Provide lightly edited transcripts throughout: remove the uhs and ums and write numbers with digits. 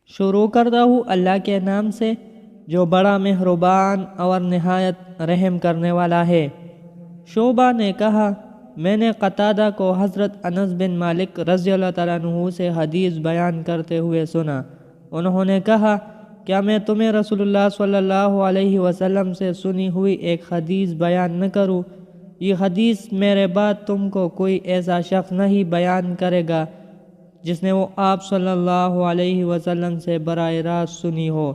شروع کرتا ہوں اللہ کے نام سے جو بڑا مہربان اور نہایت رحم کرنے والا ہے۔ شعبہ نے کہا، میں نے قتادہ کو حضرت انس بن مالک رضی اللہ تعالیٰ عنہ سے حدیث بیان کرتے ہوئے سنا۔ انہوں نے کہا، کیا میں تمہیں رسول اللہ صلی اللہ علیہ وسلم سے سنی ہوئی ایک حدیث بیان نہ کروں؟ یہ حدیث میرے بعد تم کو کوئی ایسا شخص نہیں بیان کرے گا جس نے وہ آپ صلی اللہ علیہ وسلم سے براہ راست سنی ہو۔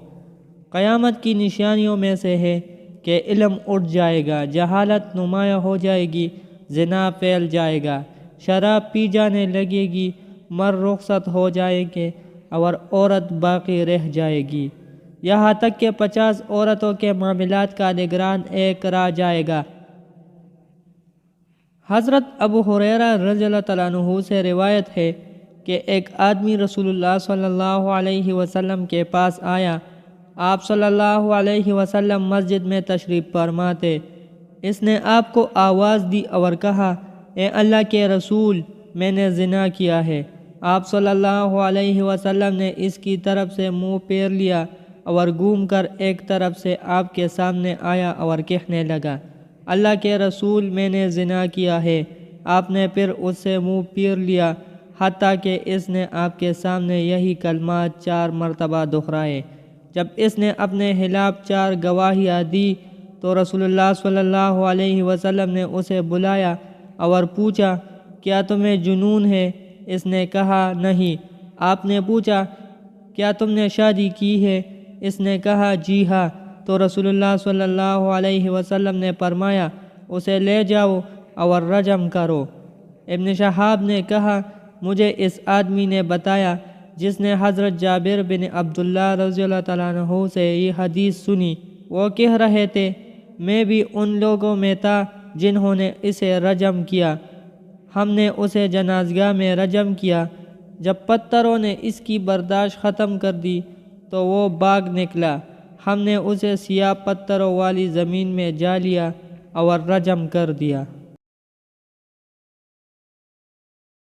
قیامت کی نشانیوں میں سے ہے کہ علم اٹھ جائے گا، جہالت نمایاں ہو جائے گی، زنا پھیل جائے گا، شراب پی جانے لگے گی، مرد رخصت ہو جائیں گے اور عورت باقی رہ جائے گی، یہاں تک کہ 50 عورتوں کے معاملات کا نگران ایک رہ جائے گا۔ حضرت ابو ہریرہ رضی اللہ تعالیٰ عنہ سے روایت ہے کہ ایک آدمی رسول اللہ صلی اللہ علیہ وسلم کے پاس آیا۔ آپ صلی اللہ علیہ وسلم مسجد میں تشریف فرما تھے۔ اس نے آپ کو آواز دی اور کہا، اے اللہ کے رسول، میں نے زنا کیا ہے۔ آپ صلی اللہ علیہ وسلم نے اس کی طرف سے منہ پھیر لیا اور گھوم کر ایک طرف سے آپ کے سامنے آیا اور کہنے لگا، اللہ کے رسول، میں نے زنا کیا ہے۔ آپ نے پھر اس سے منہ پھیر لیا حتیٰ کہ اس نے آپ کے سامنے یہی کلمات 4 مرتبہ دہرائے۔ جب اس نے اپنے خلاف 4 گواہیاں دی تو رسول اللہ صلی اللہ علیہ وسلم نے اسے بلایا اور پوچھا، کیا تمہیں جنون ہے؟ اس نے کہا، نہیں۔ آپ نے پوچھا، کیا تم نے شادی کی ہے؟ اس نے کہا، جی ہاں۔ تو رسول اللہ صلی اللہ علیہ وسلم نے فرمایا، اسے لے جاؤ اور رجم کرو۔ ابن شہاب نے کہا، مجھے اس آدمی نے بتایا جس نے حضرت جابر بن عبداللہ رضی اللہ تعالیٰ عنہ سے یہ حدیث سنی۔ وہ کہہ رہے تھے، میں بھی ان لوگوں میں تھا جنہوں نے اسے رجم کیا۔ ہم نے اسے جنازگاہ میں رجم کیا۔ جب پتھروں نے اس کی برداشت ختم کر دی تو وہ بھاگ نکلا۔ ہم نے اسے سیاہ پتھروں والی زمین میں جا لیا اور رجم کر دیا۔